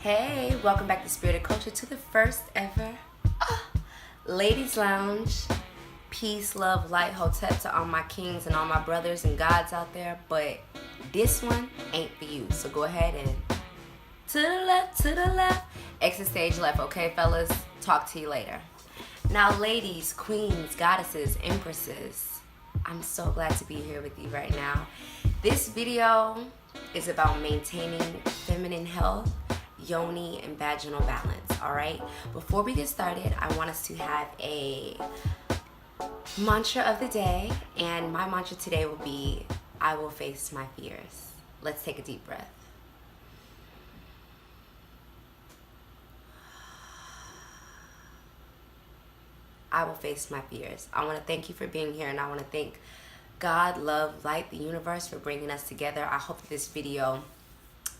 Hey, welcome back to Spirited Culture, to the first ever Ladies Lounge. Peace, love, light, hotep to all my kings and all my brothers and gods out there. But this one ain't for you. So go ahead and to the left. Exit stage left, okay, fellas? Talk to you later. Now, ladies, queens, goddesses, empresses, I'm so glad to be here with you right now. This video is about maintaining feminine health, Yoni, and vaginal balance, all right? Before we get started, I want us to have a mantra of the day, and my mantra today will be, I will face my fears. Let's take a deep breath. I will face my fears. I want to thank you for being here, and I want to thank God, love, light, the universe for bringing us together. I hope that this video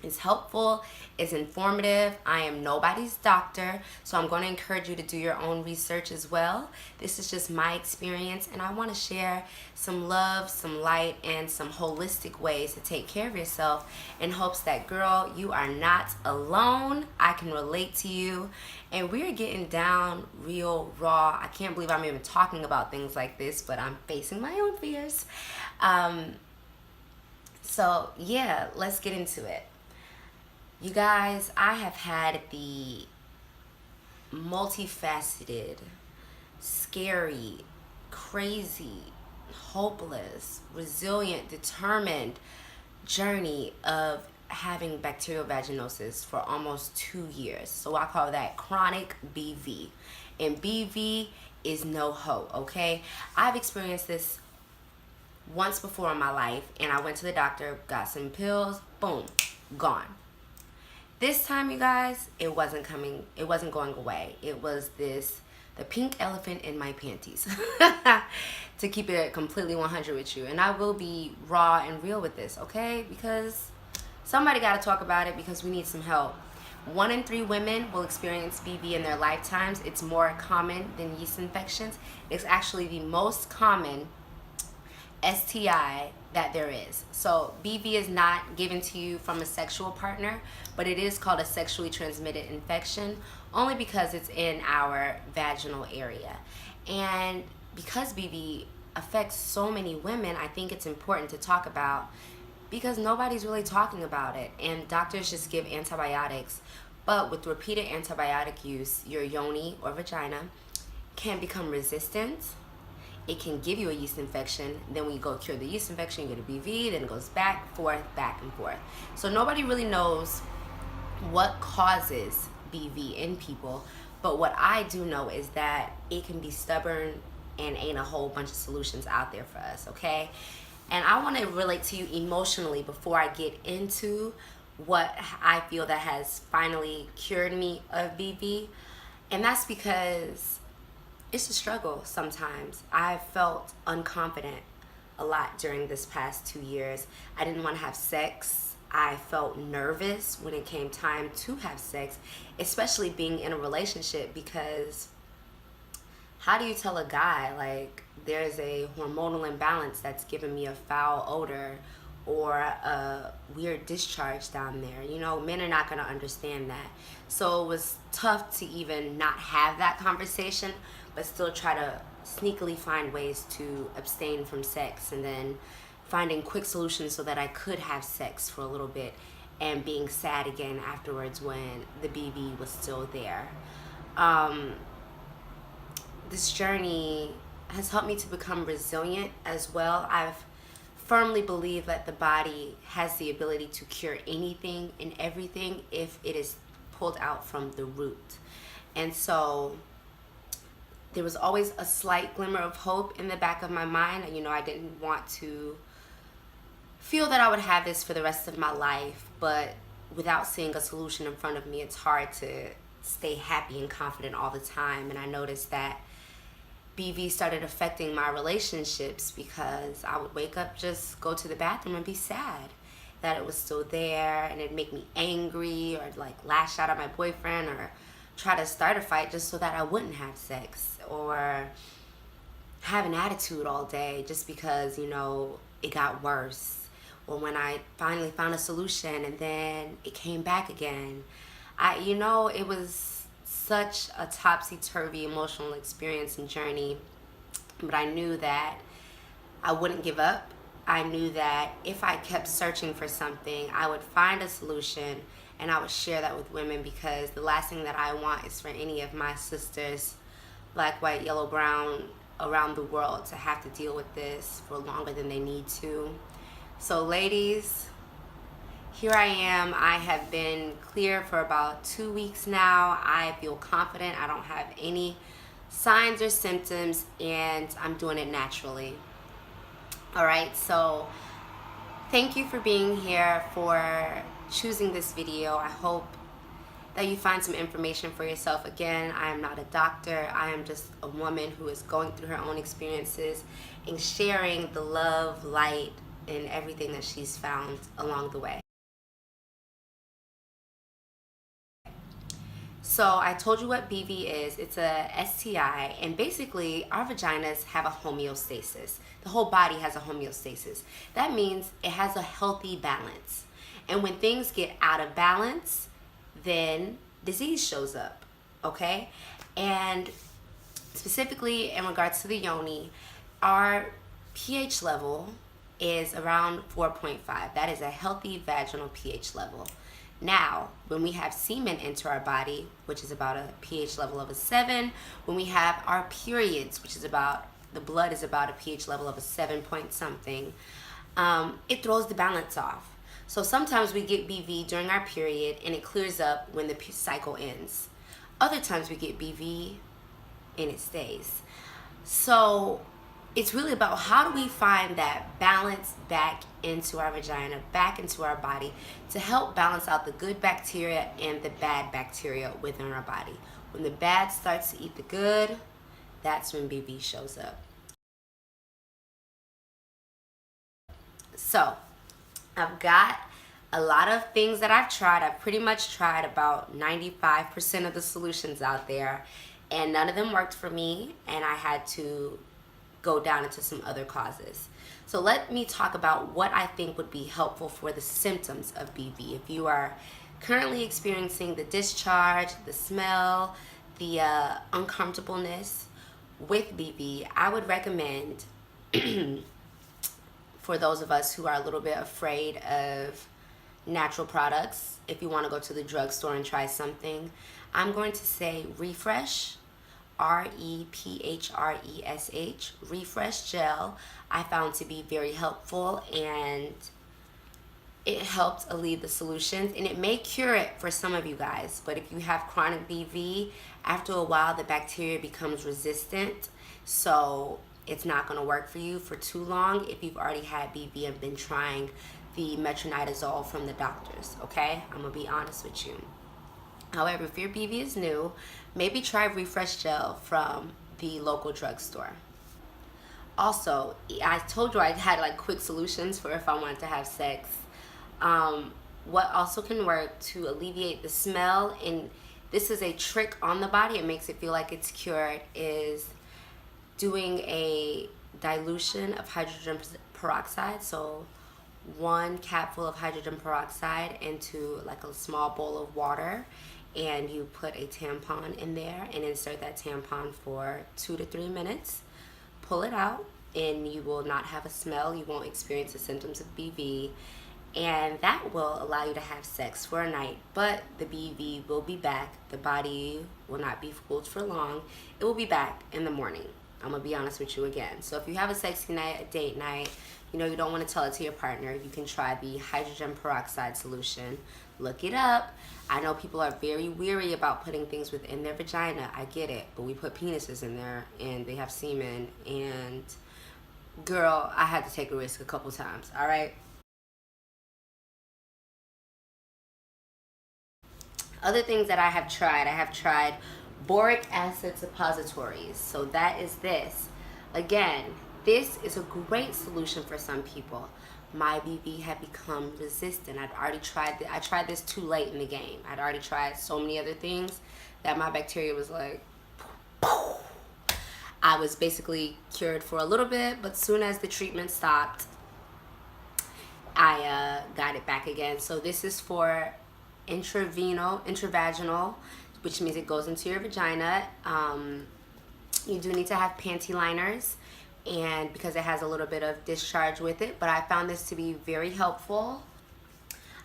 is helpful, is informative. I am nobody's doctor, so I'm going to encourage you to do your own research as well. This is just my experience, and I want to share some love, some light, and some holistic ways to take care of yourself in hopes that, girl, you are not alone. I can relate to you, and we're getting down real raw. I can't believe I'm even talking about things like this, but I'm facing my own fears. So yeah, let's get into it. You guys, I have had the multifaceted, scary, crazy, hopeless, resilient, determined journey of having bacterial vaginosis for almost 2 years. So I call that chronic BV. And BV is no hope, okay? I've experienced this once before in my life, and I went to the doctor, got some pills, boom, gone. This time, you guys, it wasn't going away. It was the pink elephant in my panties, to keep it completely 100 with you. And I will be raw and real with this, okay? Because somebody got to talk about it, because we need some help. 1 in 3 women will experience BV in their lifetimes. It's more common than yeast infections. It's actually the most common STI that there is. So BV is not given to you from a sexual partner, but it is called a sexually transmitted infection, only because it's in our vaginal area. And because BV affects so many women, I think it's important to talk about, because nobody's really talking about it, and doctors just give antibiotics. But with repeated antibiotic use, your yoni or vagina can become resistant. It can give you a yeast infection. Then when you go cure the yeast infection, you get a BV, then it goes back and forth. So nobody really knows what causes BV in people. But what I do know is that it can be stubborn, and ain't a whole bunch of solutions out there for us, okay? And I want to relate to you emotionally before I get into what I feel that has finally cured me of BV. And that's because it's a struggle sometimes. I felt unconfident a lot during this past 2 years. I didn't want to have sex. I felt nervous when it came time to have sex, especially being in a relationship, because how do you tell a guy, like, there's a hormonal imbalance that's giving me a foul odor or a weird discharge down there? You know, men are not going to understand that. So it was tough to even not have that conversation, but still try to sneakily find ways to abstain from sex, and then finding quick solutions so that I could have sex for a little bit, and being sad again afterwards when the BV was still there. This journey has helped me to become resilient as well. I've firmly believed that the body has the ability to cure anything and everything if it is pulled out from the root. And so there was always a slight glimmer of hope in the back of my mind. You know, I didn't want to feel that I would have this for the rest of my life, but without seeing a solution in front of me, it's hard to stay happy and confident all the time. And I noticed that BV started affecting my relationships, because I would wake up, just go to the bathroom and be sad that it was still there, and it'd make me angry, or like lash out at my boyfriend, or try to start a fight just so that I wouldn't have sex, or have an attitude all day just because, you know, it got worse. Or when I finally found a solution and then it came back again, It was such a topsy-turvy emotional experience and journey, but I knew that I wouldn't give up. I knew that if I kept searching for something, I would find a solution and I would share that with women, because the last thing that I want is for any of my sisters, black, white, yellow, brown, around the world, to have to deal with this for longer than they need to. So ladies, here I am. I have been clear for about 2 weeks now. I feel confident. I don't have any signs or symptoms, and I'm doing it naturally. All right, so thank you for being here, for choosing this video. I hope that you find some information for yourself. Again, I am not a doctor. I am just a woman who is going through her own experiences and sharing the love, light, and everything that she's found along the way. So I told you what BV is. It's a STI, and basically our vaginas have a homeostasis. The whole body has a homeostasis. That means it has a healthy balance. And when things get out of balance, then disease shows up, okay? And specifically in regards to the yoni, our pH level is around 4.5. That is a healthy vaginal pH level. Now, when we have semen enter our body, which is about a pH level of a 7, when we have our periods, which is about, the blood is about a pH level of a 7 point something, it throws the balance off. So sometimes we get BV during our period and it clears up when the cycle ends. Other times we get BV and it stays. So it's really about how do we find that balance back into our vagina, back into our body, to help balance out the good bacteria and the bad bacteria within our body. When the bad starts to eat the good, that's when BV shows up. So I've got a lot of things that I've tried. I've pretty much tried about 95% of the solutions out there, and none of them worked for me, and I had to go down into some other causes. So let me talk about what I think would be helpful for the symptoms of BV. If you are currently experiencing the discharge, the smell, the uncomfortableness with BV, I would recommend for those of us who are a little bit afraid of natural products, if you want to go to the drugstore and try something, I'm going to say Rephresh, Rephresh, Rephresh Gel, I found to be very helpful, and it helped alleviate the solutions, and it may cure it for some of you guys. But if you have chronic BV, after a while the bacteria becomes resistant, so it's not going to work for you for too long if you've already had BV and been trying the metronidazole from the doctors, okay? I'm going to be honest with you. However, if your BV is new, maybe try Rephresh Gel from the local drugstore. Also, I told you I had like quick solutions for if I wanted to have sex. What also can work to alleviate the smell, and this is a trick on the body, it makes it feel like it's cured, is doing a dilution of hydrogen peroxide. So 1 capful of hydrogen peroxide into like a small bowl of water, and you put a tampon in there and insert that tampon for 2 to 3 minutes. Pull it out and you will not have a smell. You won't experience the symptoms of BV, and that will allow you to have sex for a night, but the BV will be back. The body will not be fooled for long. It will be back in the morning. I'm gonna be honest with you again. So if you have a sexy night, a date night, you don't want to tell it to your partner, you can try the hydrogen peroxide solution. Look it up. I know people are very weary about putting things within their vagina. I get it, but we put penises in there and they have semen, and girl, I had to take a risk a couple times, all right? Other things that I have tried Boric Acid Suppositories. So that is this. Again, this is a great solution for some people. My BV had become resistant. I tried this too late in the game. I'd already tried so many other things that my bacteria was like, I was basically cured for a little bit, but soon as the treatment stopped, I got it back again. So this is for intravaginal, which means it goes into your vagina. You do need to have panty liners, and because it has a little bit of discharge with it, but I found this to be very helpful.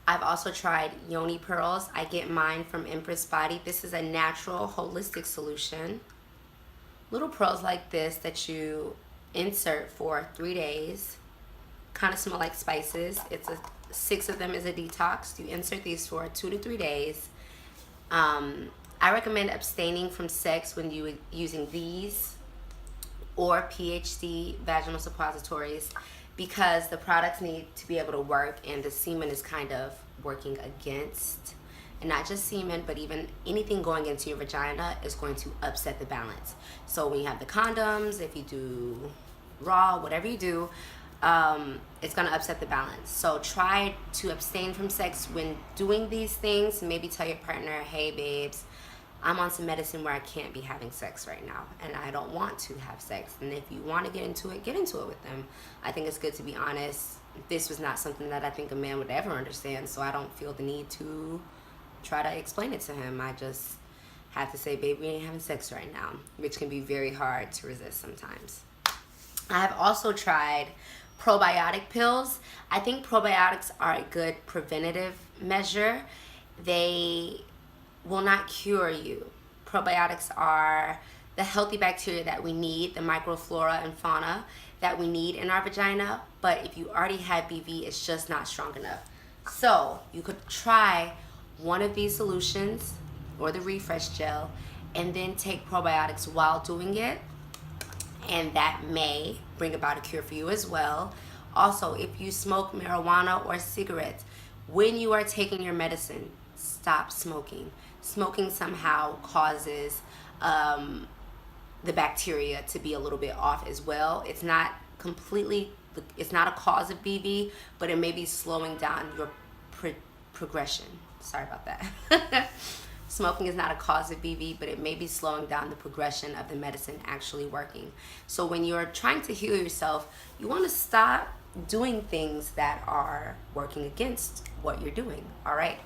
I've also tried Yoni pearls. I get mine from Empress Body. This is a natural holistic solution. Little pearls like this that you insert for 3 days. Kind of smell like spices. 6 of them is a detox. You insert these for 2 to 3 days. I recommend abstaining from sex when you using these or PhD vaginal suppositories, because the products need to be able to work, and the semen is kind of working against, and not just semen, but even anything going into your vagina is going to upset the balance. So when you have the condoms, if you do raw, whatever you do, it's going to upset the balance. So try to abstain from sex when doing these things. Maybe tell your partner, hey babes, I'm on some medicine where I can't be having sex right now, and I don't want to have sex. And if you want to get into it with them. I think it's good to be honest. This was not something that I think a man would ever understand, so I don't feel the need to try to explain it to him. I just have to say, baby, we ain't having sex right now, which can be very hard to resist sometimes. I have also tried probiotic pills. I think probiotics are a good preventative measure. They will not cure you. Probiotics are the healthy bacteria that we need, the microflora and fauna that we need in our vagina. But if you already have BV, it's just not strong enough. So you could try one of these solutions or the Rephresh Gel, and then take probiotics while doing it, and that may bring about a cure for you as well. Also, if you smoke marijuana or cigarettes, when you are taking your medicine, stop smoking. Smoking somehow causes the bacteria to be a little bit off as well. It's not a cause of BV, but it may be slowing down your progression. Sorry about that. Smoking is not a cause of BV, but it may be slowing down the progression of the medicine actually working. So when you're trying to heal yourself, you want to stop doing things that are working against what you're doing, all right?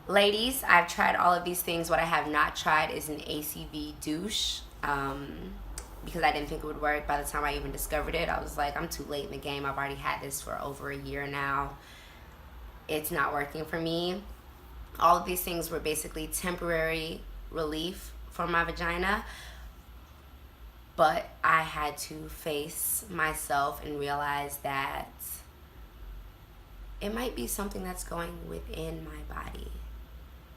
Ladies, I've tried all of these things. What I have not tried is an ACV douche, because I didn't think it would work. By the time I even discovered it, I was like, I'm too late in the game. I've already had this for over a year now. It's not working for me. All of these things were basically temporary relief for my vagina, but I had to face myself and realize that it might be something that's going within my body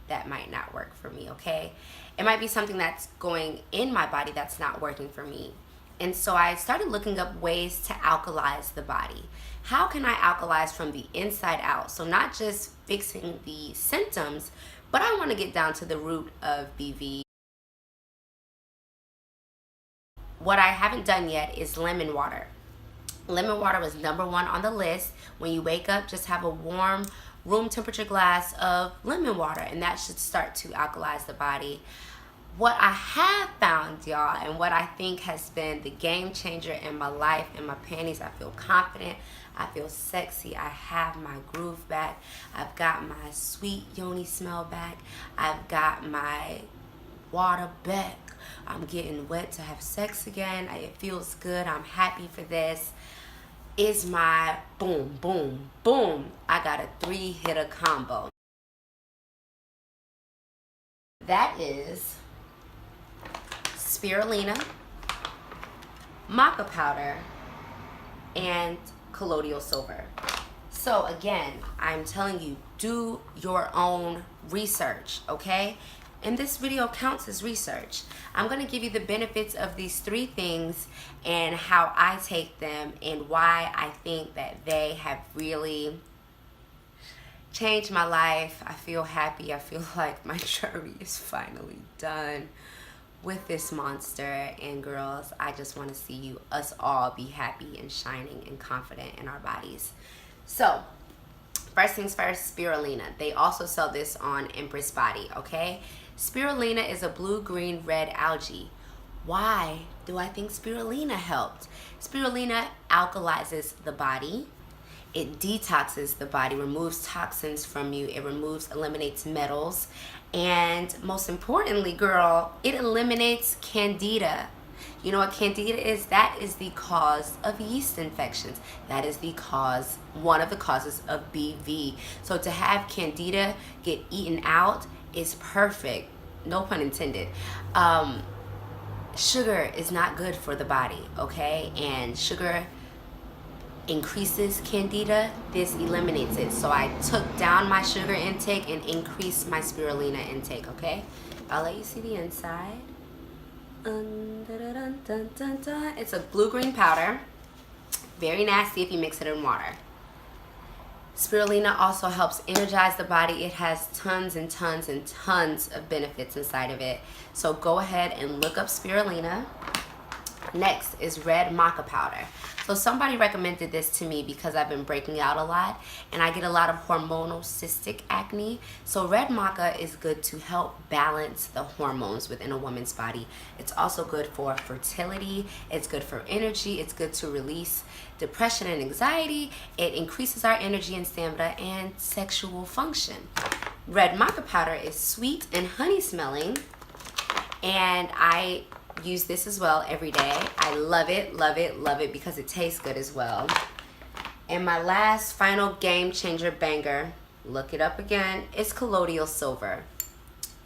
that might not work for me, okay? It might be something that's going in my body that's not working for me. And so I started looking up ways to alkalize the body. How can I alkalize from the inside out? So not just fixing the symptoms, but I want to get down to the root of BV. What I haven't done yet is lemon water. Lemon water was number 1 on the list. When you wake up, just have a warm room temperature glass of lemon water, and that should start to alkalize the body. What I have found, y'all, and what I think has been the game changer in my life, in my panties, I feel confident, I feel sexy, I have my groove back, I've got my sweet Yoni smell back, I've got my water back, I'm getting wet to have sex again, it feels good, I'm happy for this. Is my boom, boom, boom. I got a 3-hitter combo. That is Spirulina, Maca Powder, and Collodial Silver. So again, I'm telling you, do your own research, okay? And this video counts as research. I'm going to give you the benefits of these 3 things and how I take them and why I think that they have really changed my life. I feel happy. I feel like my journey is finally done with this monster. And girls, I just want to see us all be happy and shining and confident in our bodies. So first things first, Spirulina. They also sell this on Empress Body, okay? Spirulina is a blue, green, red algae. Why do I think spirulina helped? Spirulina alkalizes the body. It detoxes the body, removes toxins from you. It eliminates metals. And most importantly, girl, it eliminates candida. You know what candida is? That is the cause of yeast infections. That is one of the causes of BV. So to have candida get eaten out is perfect. No pun intended. Sugar is not good for the body, okay? And sugar increases candida. This eliminates it. So I took down my sugar intake and increased my spirulina intake, okay? I'll let you see the inside. It's a blue-green powder. Very nasty if you mix it in water. Spirulina also helps energize the body. It has tons and tons and tons of benefits inside of it. So go ahead and look up spirulina. Next is red maca powder. So somebody recommended this to me because I've been breaking out a lot and I get a lot of hormonal cystic acne. So red maca is good to help balance the hormones within a woman's body. It's also good for fertility. It's good for energy. It's good to release depression and anxiety. It increases our energy and stamina and sexual function. Red maca powder is sweet and honey smelling, and I use this as well every day. I love it, love it, love it because it tastes good as well. And my last final game changer banger, look it up again, is Collodial Silver.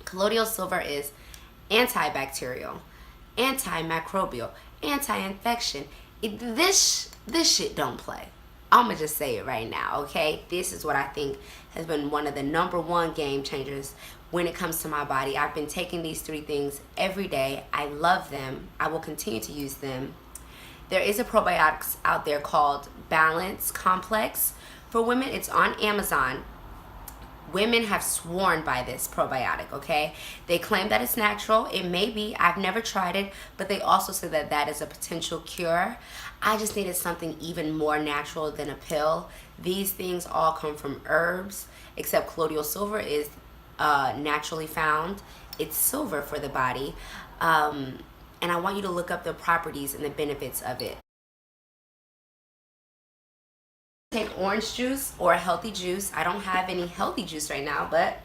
Collodial Silver is antibacterial, antimicrobial, anti-infection. This shit don't play. I'ma just say it right now, okay? This is what I think has been one of the #1 game changers when it comes to my body. I've been taking these 3 things every day. I love them. I will continue to use them. There is a probiotics out there called Balance Complex. For women, it's on Amazon. Women have sworn by this probiotic, okay? They claim that it's natural. It may be. I've never tried it, but they also say that that is a potential cure. I just needed something even more natural than a pill. These things all come from herbs, except Collodial Silver is naturally found. It's silver for the body. And I want you to look up the properties and the benefits of it. Take orange juice or a healthy juice. I don't have any healthy juice right now, but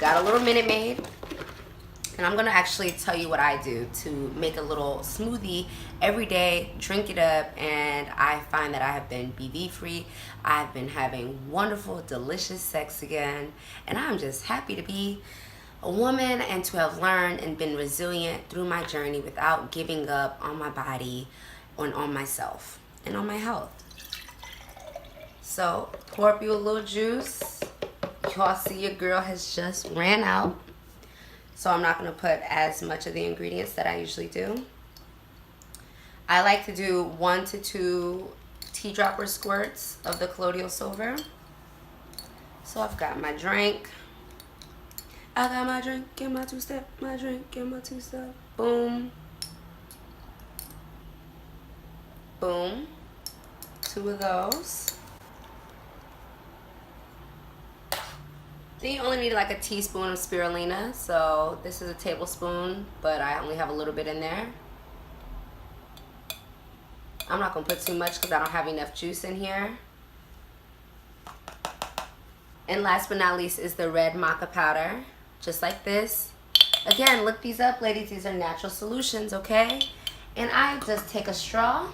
got a little Minute Maid. And I'm gonna actually tell you what I do to make a little smoothie every day, drink it up, and I find that I have been BV free. I've been having wonderful, delicious sex again, and I'm just happy to be a woman and to have learned and been resilient through my journey without giving up on my body and on myself and on my health. So pour up you a little juice. Y'all see your girl has just ran out. So I'm not going to put as much of the ingredients that I usually do. I like to do 1 to 2 tea dropper squirts of the Collodial Silver. So I've got my drink. I got my drink and my 2-step, my drink and my 2-step. Boom. Boom. 2 of those. Then you only need like a teaspoon of spirulina. So this is a tablespoon, but I only have a little bit in there. I'm not gonna put too much because I don't have enough juice in here. And last but not least is the red maca powder, just like this. Again, look these up, ladies. These are natural solutions, okay? And I just take a straw,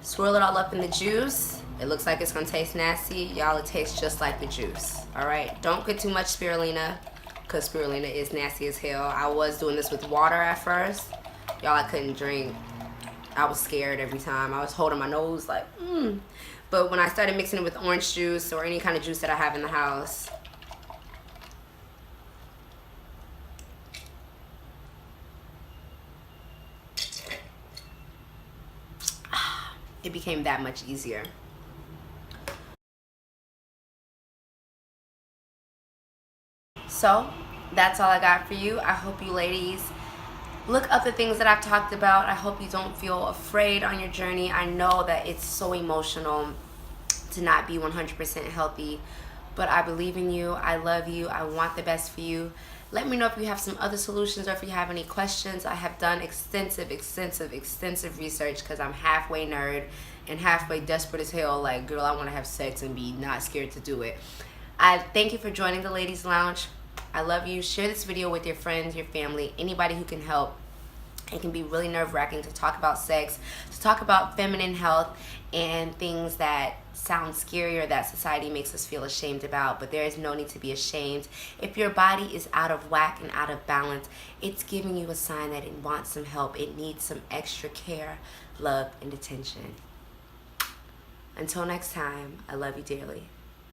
swirl it all up in the juice. It looks like it's gonna taste nasty. Y'all, it tastes just like the juice. All right, don't get too much spirulina because spirulina is nasty as hell. I was doing this with water at first. Y'all, I couldn't drink. I was scared every time. I was holding my nose like, But when I started mixing it with orange juice or any kind of juice that I have in the house, it became that much easier. So that's all I got for you. I hope you ladies look up the things that I've talked about. I hope you don't feel afraid on your journey. I know that it's so emotional to not be 100% healthy, but I believe in you. I love you. I want the best for you. Let me know if you have some other solutions or if you have any questions. I have done extensive research because I'm halfway nerd and halfway desperate as hell, like, girl, I want to have sex and be not scared to do it. I thank you for joining the Ladies Lounge. I love you. Share this video with your friends, your family, anybody who can help. It can be really nerve-wracking to talk about sex, to talk about feminine health and things that sound scary or that society makes us feel ashamed about, but there is no need to be ashamed. If your body is out of whack and out of balance, it's giving you a sign that it wants some help. It needs some extra care, love, and attention. Until next time, I love you dearly.